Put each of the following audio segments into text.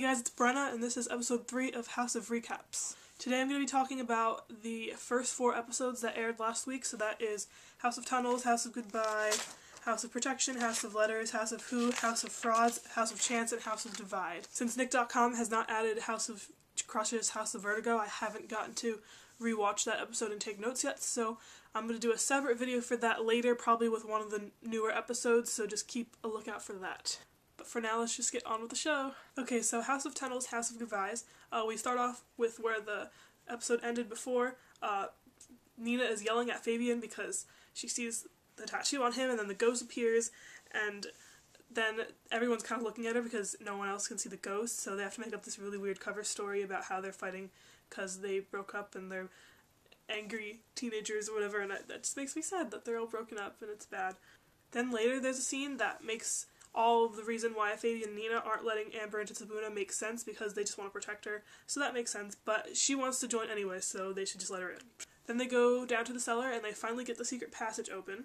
guys, it's Brenna, and this is episode 3 of House of Recaps. Today I'm going to be talking about the first 4 episodes that aired last week, so that is House of Tunnels, House of Goodbye, House of Protection, House of Letters, House of Who, House of Frauds, House of Chance, and House of Divide. Since Nick.com has not added House of Crushes, House of Vertigo, I haven't gotten to rewatch that episode and take notes yet, so I'm going to do a separate video for that later, probably with one of the newer episodes, so just keep a lookout for that. But for now, let's just get on with the show. Okay, so House of Tunnels, House of Goodbyes. We start off with where the episode ended before. Nina is yelling at Fabian because she sees the tattoo on him, and then the ghost appears, and then everyone's kind of looking at her because no one else can see the ghost, so they have to make up this really weird cover story about how they're fighting because they broke up and they're angry teenagers or whatever, and that just makes me sad that they're all broken up and it's bad. Then later there's a scene that makes all of the reason why Fabian and Nina aren't letting Amber into Sibuna make sense because they just want to protect her, so that makes sense, but she wants to join anyway, so they should just let her in. Then they go down to the cellar and they finally get the secret passage open.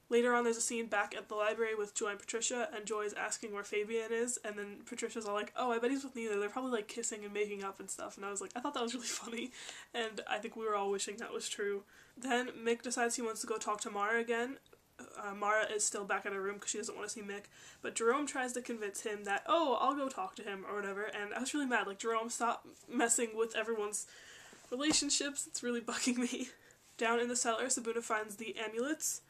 Later on there's a scene back at the library with Joy and Patricia, and Joy's asking where Fabian is, and then Patricia's all like, oh, I bet he's with Nina, they're probably like kissing and making up and stuff, and I was like, I thought that was really funny, and I think we were all wishing that was true. Then Mick decides he wants to go talk to Mara again. Mara is still back in her room because she doesn't want to see Mick, but Jerome tries to convince him that, oh, I'll go talk to him or whatever, and I was really mad, like, Jerome, stop messing with everyone's relationships, it's really bugging me. Down in the cellar, Sibuna finds the amulets,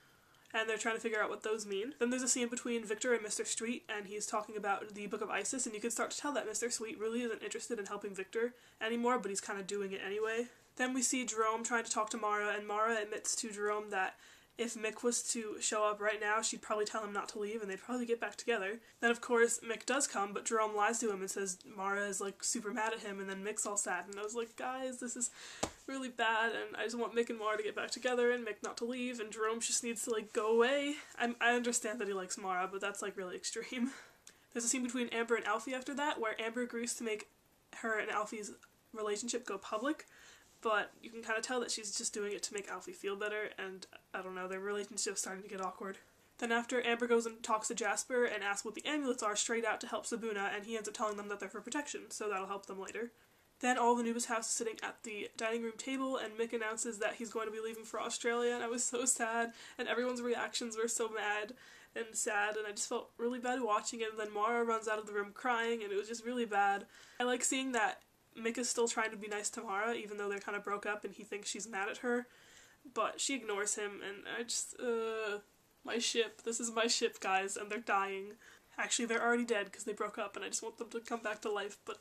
and they're trying to figure out what those mean. Then there's a scene between Victor and Mr. Sweet, and he's talking about the Book of Isis, and you can start to tell that Mr. Sweet really isn't interested in helping Victor anymore, but he's kind of doing it anyway. Then we see Jerome trying to talk to Mara, and Mara admits to Jerome that if Mick was to show up right now, she'd probably tell him not to leave, and they'd probably get back together. Then, of course, Mick does come, but Jerome lies to him and says Mara is, like, super mad at him, and then Mick's all sad, and I was like, guys, this is really bad, and I just want Mick and Mara to get back together, and Mick not to leave, and Jerome just needs to, like, go away. I understand that he likes Mara, but that's, like, really extreme. There's a scene between Amber and Alfie after that, where Amber agrees to make her and Alfie's relationship go public, but you can kind of tell that she's just doing it to make Alfie feel better, and I don't know, their relationship's starting to get awkward. Then after, Amber goes and talks to Jasper and asks what the amulets are straight out to help Sibuna, and he ends up telling them that they're for protection, so that'll help them later. Then all of Anubis house is sitting at the dining room table, and Mick announces that he's going to be leaving for Australia, and I was so sad, and everyone's reactions were so mad and sad, and I just felt really bad watching it, and then Mara runs out of the room crying, and it was just really bad. I like seeing that Mick is still trying to be nice to Mara, even though they're kind of broke up and he thinks she's mad at her, but she ignores him, and I just, my ship, this is my ship, guys, and they're dying. Actually, they're already dead because they broke up, and I just want them to come back to life, but,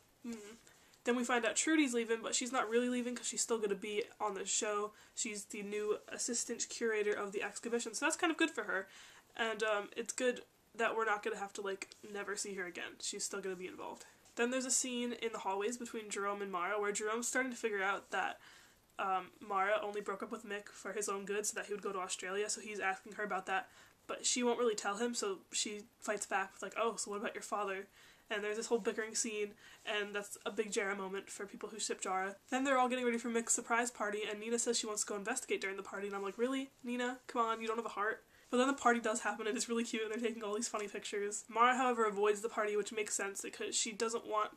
Then we find out Trudy's leaving, but she's not really leaving because she's still going to be on the show. She's the new assistant curator of the exhibition, so that's kind of good for her, and, it's good that we're not going to have to, like, never see her again. She's still going to be involved. Then there's a scene in the hallways between Jerome and Mara where Jerome's starting to figure out that Mara only broke up with Mick for his own good so that he would go to Australia, so he's asking her about that, but she won't really tell him, so she fights back with like, oh, so what about your father? And there's this whole bickering scene, and that's a big Jara moment for people who ship Jara. Then they're all getting ready for Mick's surprise party, and Nina says she wants to go investigate during the party, and I'm like, really, Nina? Come on, you don't have a heart? But then the party does happen, and it's really cute, and they're taking all these funny pictures. Mara, however, avoids the party, which makes sense, because she doesn't want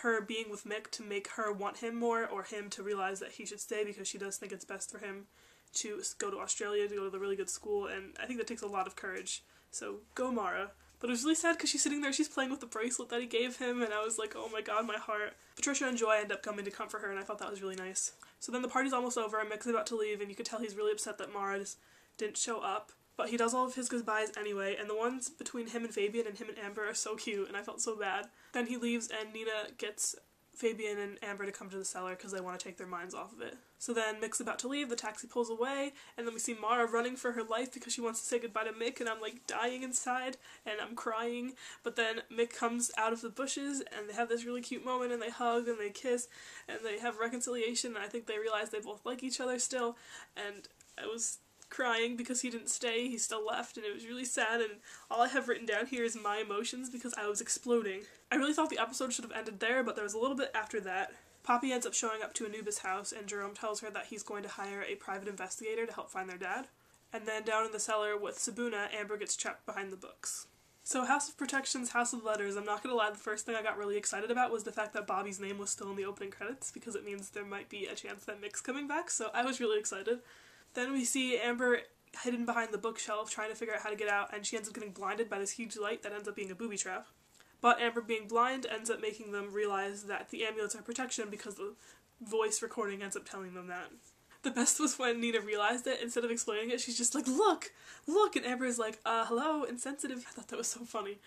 her being with Mick to make her want him more, or him to realize that he should stay, because she does think it's best for him to go to Australia, to go to the really good school, and I think that takes a lot of courage. So, go Mara. But it was really sad because she's sitting there, she's playing with the bracelet that he gave him, and I was like, oh my god, my heart. Patricia and Joy end up coming to comfort her, and I thought that was really nice. So then the party's almost over, and Mick's about to leave, and you could tell he's really upset that Mara just didn't show up. But he does all of his goodbyes anyway, and the ones between him and Fabian and him and Amber are so cute, and I felt so bad. Then he leaves, and Nina gets Fabian and Amber to come to the cellar because they want to take their minds off of it. So then Mick's about to leave, the taxi pulls away, and then we see Mara running for her life because she wants to say goodbye to Mick, and I'm like dying inside, and I'm crying. But then Mick comes out of the bushes, and they have this really cute moment, and they hug, and they kiss, and they have reconciliation, and I think they realize they both like each other still, and I was crying because he didn't stay, he still left, and it was really sad, and all I have written down here is my emotions because I was exploding. I really thought the episode should have ended there, but there was a little bit after that. Poppy ends up showing up to Anubis' house, and Jerome tells her that he's going to hire a private investigator to help find their dad. And then down in the cellar with Sibuna, Amber gets trapped behind the books. So House of Protection's House of Letters, I'm not gonna lie, the first thing I got really excited about was the fact that Bobby's name was still in the opening credits, because it means there might be a chance that Mick's coming back, so I was really excited. Then we see Amber hidden behind the bookshelf trying to figure out how to get out, and she ends up getting blinded by this huge light that ends up being a booby trap. But Amber being blind ends up making them realize that the amulets are protection because the voice recording ends up telling them that. The best was when Nina realized it. Instead of explaining it, she's just like, look! Look! And Amber is like, hello, insensitive. I thought that was so funny.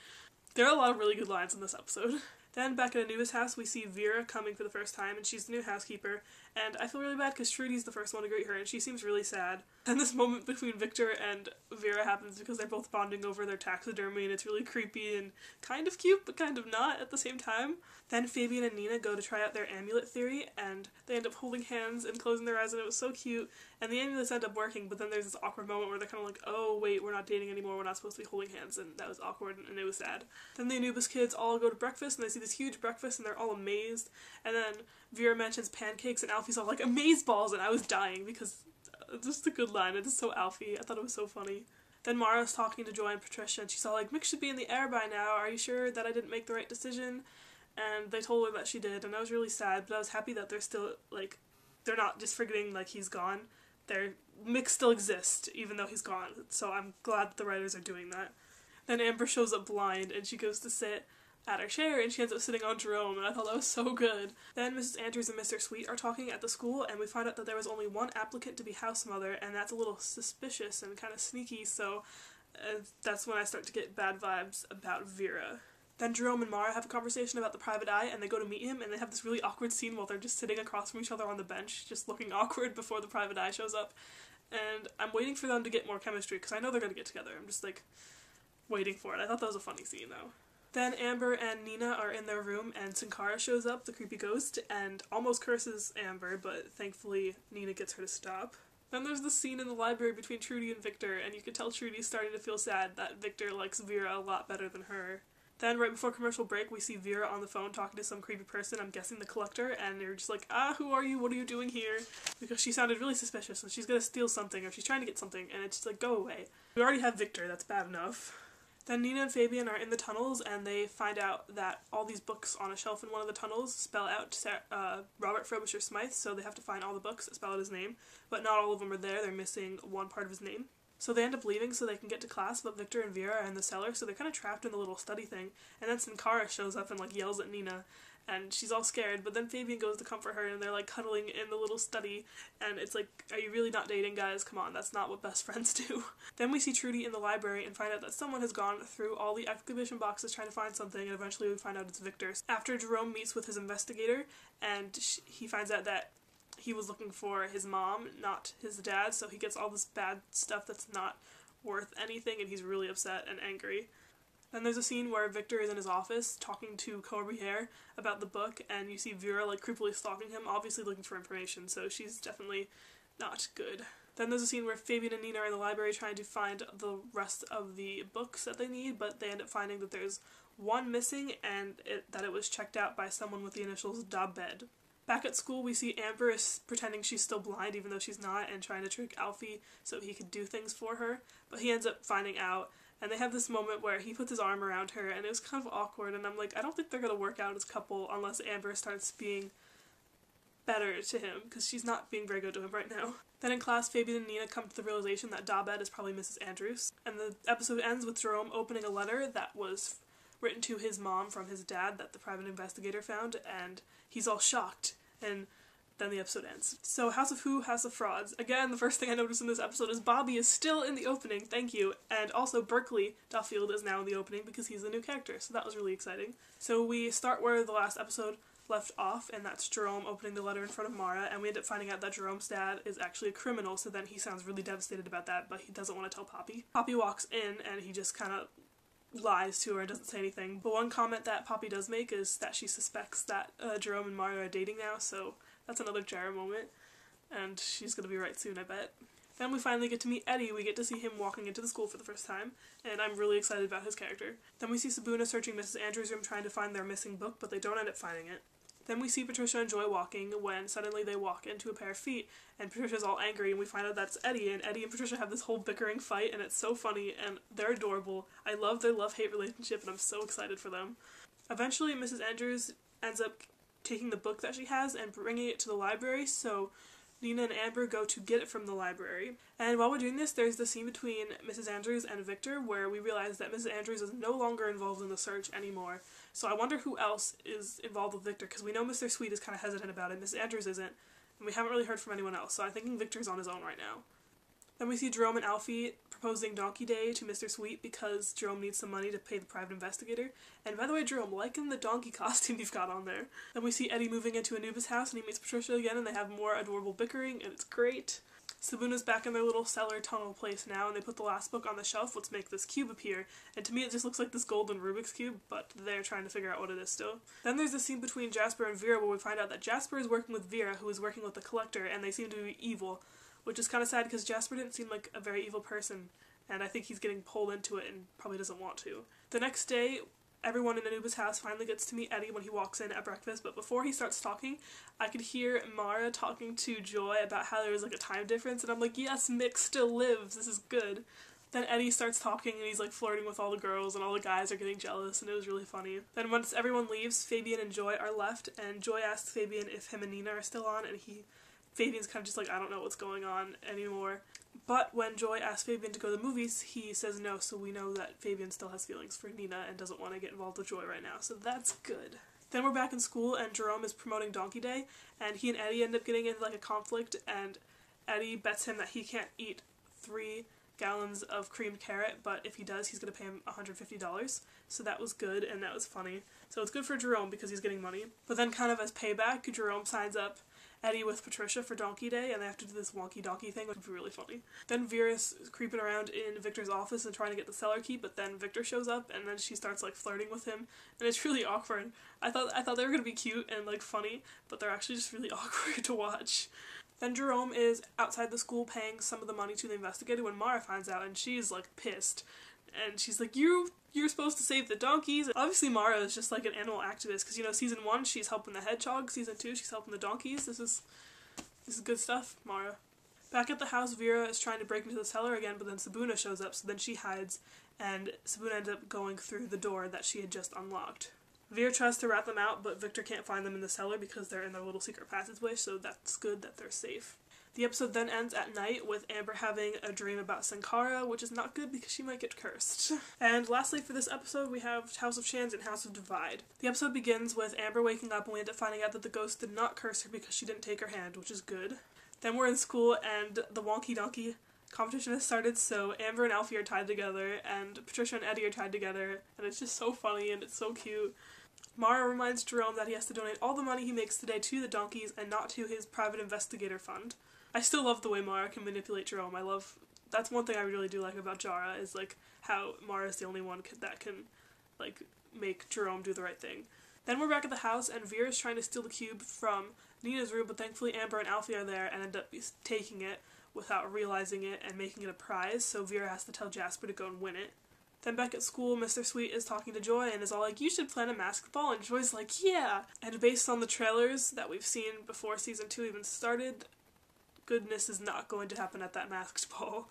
There are a lot of really good lines in this episode. Then, back at Anubis' house, we see Vera coming for the first time, and she's the new housekeeper, and I feel really bad because Trudy's the first one to greet her, and she seems really sad. And this moment between Victor and Vera happens because they're both bonding over their taxidermy, and it's really creepy and kind of cute, but kind of not at the same time. Then Fabian and Nina go to try out their amulet theory, and they end up holding hands and closing their eyes, and it was so cute. And the amulets end up working, but then there's this awkward moment where they're kind of like, oh wait, we're not dating anymore, we're not supposed to be holding hands, and that was awkward, and it was sad. Then the Anubis kids all go to breakfast, and they see this huge breakfast, and they're all amazed. And then Vera mentions pancakes, and Alfie's all like, amazeballs, and I was dying, because it's just a good line. It's so Alfie. I thought it was so funny. Then Mara's talking to Joy and Patricia, and she's all like, Mick should be in the air by now, are you sure that I didn't make the right decision? And they told her that she did, and I was really sad, but I was happy that they're still, like, they're not just forgetting, like, he's gone. Mick still exists, even though he's gone, so I'm glad that the writers are doing that. Then Amber shows up blind, and she goes to sit at her chair, and she ends up sitting on Jerome, and I thought that was so good. Then Mrs. Andrews and Mr. Sweet are talking at the school, and we find out that there was only one applicant to be house mother, and that's a little suspicious and kind of sneaky, so that's when I start to get bad vibes about Vera. Then Jerome and Mara have a conversation about the private eye, and they go to meet him, and they have this really awkward scene while they're just sitting across from each other on the bench, just looking awkward before the private eye shows up. And I'm waiting for them to get more chemistry, because I know they're going to get together. I'm just, like, waiting for it. I thought that was a funny scene, though. Then Amber and Nina are in their room, and Sankara shows up, the creepy ghost, and almost curses Amber, but thankfully Nina gets her to stop. Then there's the scene in the library between Trudy and Victor, and you can tell Trudy's starting to feel sad that Victor likes Vera a lot better than her. Then, right before commercial break, we see Vera on the phone talking to some creepy person, I'm guessing the collector, and they're just like, who are you? What are you doing here? Because she sounded really suspicious, and she's gonna steal something, or she's trying to get something, and it's just like, go away. We already have Victor, that's bad enough. Then Nina and Fabian are in the tunnels, and they find out that all these books on a shelf in one of the tunnels spell out Robert Frobisher Smythe, so they have to find all the books that spell out his name, but not all of them are there, they're missing one part of his name. So they end up leaving so they can get to class, but Victor and Vera are in the cellar, so they're kind of trapped in the little study thing. And then Sankara shows up and, like, yells at Nina, and she's all scared, but then Fabian goes to comfort her, and they're, like, cuddling in the little study, and it's like, are you really not dating, guys? Come on, that's not what best friends do. Then we see Trudy in the library and find out that someone has gone through all the exhibition boxes trying to find something, and eventually we find out it's Victor's. After Jerome meets with his investigator, and he finds out that he was looking for his mom, not his dad, so he gets all this bad stuff that's not worth anything, and he's really upset and angry. Then there's a scene where Victor is in his office talking to Corbière about the book, and you see Vera, like, creepily stalking him, obviously looking for information, so she's definitely not good. Then there's a scene where Fabian and Nina are in the library trying to find the rest of the books that they need, but they end up finding that there's one missing, and that it was checked out by someone with the initials Dabed. Back at school, we see Amber is pretending she's still blind, even though she's not, and trying to trick Alfie so he could do things for her, but he ends up finding out, and they have this moment where he puts his arm around her, and it was kind of awkward, and I'm like, I don't think they're gonna work out as a couple unless Amber starts being better to him, because she's not being very good to him right now. Then in class, Fabian and Nina come to the realization that Dabed is probably Mrs. Andrews, and the episode ends with Jerome opening a letter that was written to his mom from his dad that the private investigator found, and he's all shocked, and then the episode ends. So House of Who, House of Frauds. Again, the first thing I noticed in this episode is Bobby is still in the opening, thank you, and also Berkeley Duffield is now in the opening because he's a new character, so that was really exciting. So we start where the last episode left off, and that's Jerome opening the letter in front of Mara, and we end up finding out that Jerome's dad is actually a criminal, so then he sounds really devastated about that, but he doesn't want to tell Poppy. Poppy walks in, and he just kind of lies to her and doesn't say anything. But one comment that Poppy does make is that she suspects that Jerome and Mara are dating now, so that's another Jara moment, and she's gonna be right soon, I bet. Then we finally get to meet Eddie. We get to see him walking into the school for the first time, and I'm really excited about his character. Then we see Sibuna searching Mrs. Andrews' room trying to find their missing book, but they don't end up finding it. Then we see Patricia and Joy walking when suddenly they walk into a pair of feet and Patricia's all angry and we find out that's Eddie, and Eddie and Patricia have this whole bickering fight and it's so funny and they're adorable. I love their love-hate relationship and I'm so excited for them. Eventually Mrs. Andrews ends up taking the book that she has and bringing it to the library, so Nina and Amber go to get it from the library. And while we're doing this, there's the scene between Mrs. Andrews and Victor where we realize that Mrs. Andrews is no longer involved in the search anymore. So I wonder who else is involved with Victor, because we know Mr. Sweet is kind of hesitant about it, Mrs. Andrews isn't, and we haven't really heard from anyone else, so I'm thinking Victor's on his own right now. Then we see Jerome and Alfie proposing Donkey Day to Mr. Sweet because Jerome needs some money to pay the private investigator. And by the way, Jerome, liking the donkey costume you've got on there. Then we see Eddie moving into Anubis' house and he meets Patricia again and they have more adorable bickering and it's great. Sibuna's back in their little cellar tunnel place now and they put the last book on the shelf, let's make this cube appear. And to me it just looks like this golden Rubik's Cube, but they're trying to figure out what it is still. Then there's a scene between Jasper and Vera where we find out that Jasper is working with Vera, who is working with the Collector, and they seem to be evil. Which is kind of sad because Jasper didn't seem like a very evil person, and I think he's getting pulled into it and probably doesn't want to. The next day, everyone in Anubis' house finally gets to meet Eddie when he walks in at breakfast, but before he starts talking, I could hear Mara talking to Joy about how there was like a time difference, and I'm like, yes, Mick still lives, this is good. Then Eddie starts talking and he's like flirting with all the girls and all the guys are getting jealous and it was really funny. Then once everyone leaves, Fabian and Joy are left and Joy asks Fabian if him and Nina are still on and Fabian's kind of just like, I don't know what's going on anymore. But when Joy asks Fabian to go to the movies, he says no, so we know that Fabian still has feelings for Nina and doesn't want to get involved with Joy right now, so that's good. Then we're back in school and Jerome is promoting Donkey Day, and he and Eddie end up getting into like a conflict, and Eddie bets him that he can't eat 3 gallons of creamed carrot, but if he does, he's going to pay him $150, so that was good and that was funny. So it's good for Jerome because he's getting money. But then kind of as payback, Jerome signs up Eddie with Patricia for Donkey Day, and they have to do this wonky donkey thing, which would be really funny. Then Vera's creeping around in Victor's office and trying to get the cellar key, but then Victor shows up, and then she starts, like, flirting with him, and it's really awkward. I thought they were gonna be cute and, like, funny, but they're actually just really awkward to watch. Then Jerome is outside the school paying some of the money to the investigator when Mara finds out, and she's, like, pissed. And she's like, you're supposed to save the donkeys. Obviously Mara is just like an animal activist, because, you know, season 1 she's helping the hedgehog, season 2 she's helping the donkeys. This is good stuff, Mara. Back at the house, Vera is trying to break into the cellar again, but then Sibuna shows up, so then she hides, and Sibuna ends up going through the door that she had just unlocked. Vera tries to rat them out, but Victor can't find them in the cellar because they're in their little secret passageway, so that's good that they're safe. The episode then ends at night with Amber having a dream about Sankara, which is not good because she might get cursed. And lastly for this episode we have House of Chance and House of Divide. The episode begins with Amber waking up and we end up finding out that the ghost did not curse her because she didn't take her hand, which is good. Then we're in school and the wonky donkey competition has started, so Amber and Alfie are tied together and Patricia and Eddie are tied together, and it's just so funny and it's so cute. Mara reminds Jerome that he has to donate all the money he makes today to the donkeys and not to his private investigator fund. I still love the way Mara can manipulate Jerome. That's one thing I really do like about Jara, is like how Mara is the only one that can like make Jerome do the right thing. Then we're back at the house and Vera's trying to steal the cube from Nina's room, but thankfully Amber and Alfie are there and end up taking it without realizing it and making it a prize, so Vera has to tell Jasper to go and win it. Then back at school, Mr. Sweet is talking to Joy and is all like, you should plan a masked ball, and Joy's like, yeah! And based on the trailers that we've seen before season 2 even started, goodness is not going to happen at that masked ball.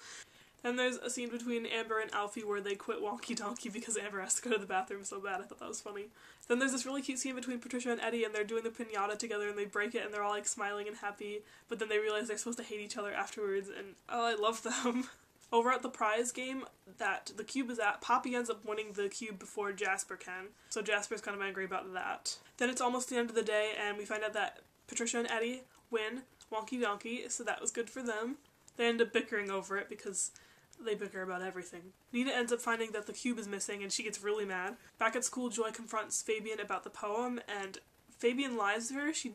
Then there's a scene between Amber and Alfie where they quit Wonky Donkey because Amber has to go to the bathroom so bad. I thought that was funny. Then there's this really cute scene between Patricia and Eddie, and they're doing the piñata together and they break it and they're all like smiling and happy, but then they realize they're supposed to hate each other afterwards, and oh, I love them. Over at the prize game that the cube is at, Poppy ends up winning the cube before Jasper can, so Jasper's kind of angry about that. Then it's almost the end of the day and we find out that Patricia and Eddie win Wonky Donkey, so that was good for them. They end up bickering over it because they bicker about everything. Nina ends up finding that the cube is missing and she gets really mad. Back at school, Joy confronts Fabian about the poem and Fabian lies to her. She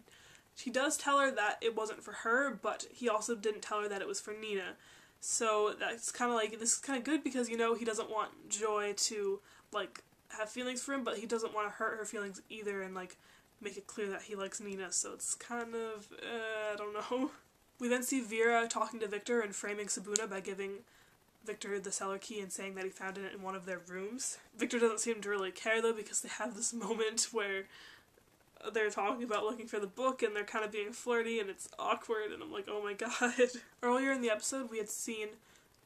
does tell her that it wasn't for her, but he also didn't tell her that it was for Nina. So that's kind of like, this is kind of good because, you know, he doesn't want Joy to, like, have feelings for him, but he doesn't want to hurt her feelings either and, like, make it clear that he likes Nina, so it's kind of, I don't know. We then see Vera talking to Victor and framing Sibuna by giving Victor the cellar key and saying that he found it in one of their rooms. Victor doesn't seem to really care though because they have this moment where they're talking about looking for the book and they're kind of being flirty and it's awkward and I'm like, oh my god. Earlier in the episode we had seen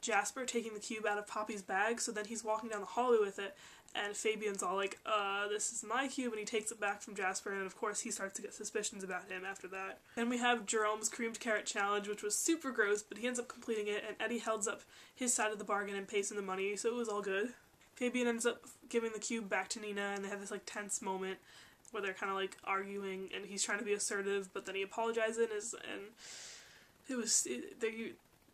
Jasper taking the cube out of Poppy's bag, so then he's walking down the hallway with it and Fabian's all like, this is my cube, and he takes it back from Jasper, and of course he starts to get suspicions about him after that. Then we have Jerome's creamed carrot challenge, which was super gross, but he ends up completing it, and Eddie holds up his side of the bargain and pays him the money, so it was all good. Fabian ends up giving the cube back to Nina, and they have this like tense moment where they're kind of like arguing, and he's trying to be assertive, but then he apologizes, and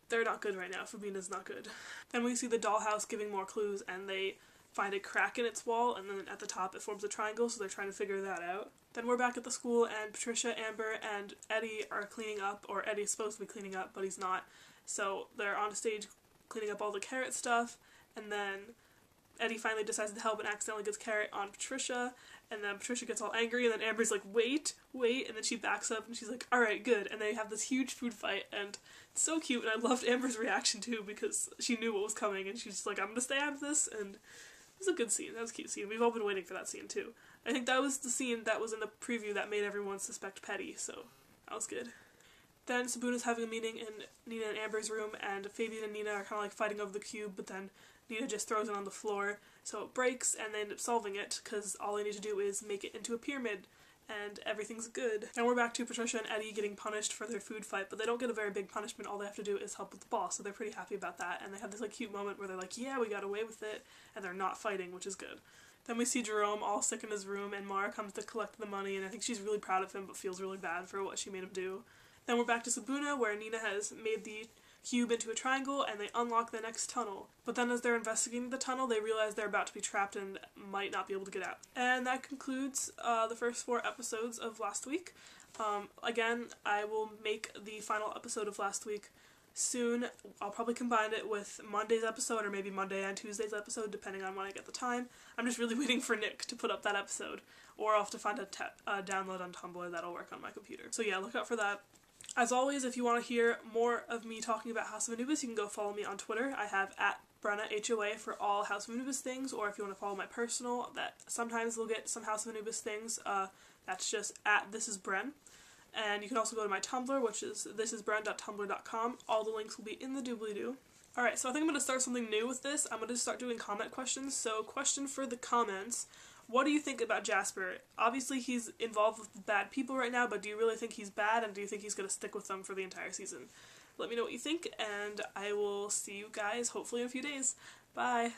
they're not good right now. Fabina's not good. Then we see the dollhouse giving more clues, and they find a crack in its wall, and then at the top it forms a triangle, so they're trying to figure that out. Then we're back at the school, and Patricia, Amber, and Eddie are cleaning up, or Eddie's supposed to be cleaning up, but he's not. So they're on stage cleaning up all the carrot stuff, and then Eddie finally decides to help and accidentally gets carrot on Patricia, and then Patricia gets all angry, and then Amber's like, wait, and then she backs up, and she's like, alright, good, and they have this huge food fight, and it's so cute, and I loved Amber's reaction too, because she knew what was coming, and she's just like, I'm gonna stay out of this, and it was a good scene. That was a cute scene. We've all been waiting for that scene too. I think that was the scene that was in the preview that made everyone suspect Petty, so that was good. Then Sibuna's having a meeting in Nina and Amber's room, and Fabian and Nina are kind of like fighting over the cube, but then Nina just throws it on the floor, so it breaks, and they end up solving it, because all they need to do is make it into a pyramid, and everything's good. And we're back to Patricia and Eddie getting punished for their food fight, but they don't get a very big punishment. All they have to do is help with the ball, so they're pretty happy about that, and they have this like cute moment where they're like, yeah, we got away with it, and they're not fighting, which is good. Then we see Jerome all sick in his room, and Mara comes to collect the money, and I think she's really proud of him, but feels really bad for what she made him do. Then we're back to Sibuna, where Nina has made the cube into a triangle, and they unlock the next tunnel. But then as they're investigating the tunnel, they realize they're about to be trapped and might not be able to get out. And that concludes the first 4 episodes of last week. Again, I will make the final episode of last week soon. I'll probably combine it with Monday's episode, or maybe Monday and Tuesday's episode, depending on when I get the time. I'm just really waiting for Nick to put up that episode, or I'll have to find a download on Tumblr that'll work on my computer. So yeah, look out for that. As always, if you want to hear more of me talking about House of Anubis, you can go follow me on Twitter. I have @BrennaHOA for all House of Anubis things, or if you want to follow my personal, that sometimes we'll get some House of Anubis things, that's just @thisisbren. And you can also go to my Tumblr, which is thisisbren.tumblr.com. All the links will be in the doobly-doo. Alright, so I think I'm going to start something new with this. I'm going to start doing comment questions. So, question for the comments. What do you think about Jasper? Obviously he's involved with bad people right now, but do you really think he's bad, and do you think he's going to stick with them for the entire season? Let me know what you think, and I will see you guys hopefully in a few days. Bye!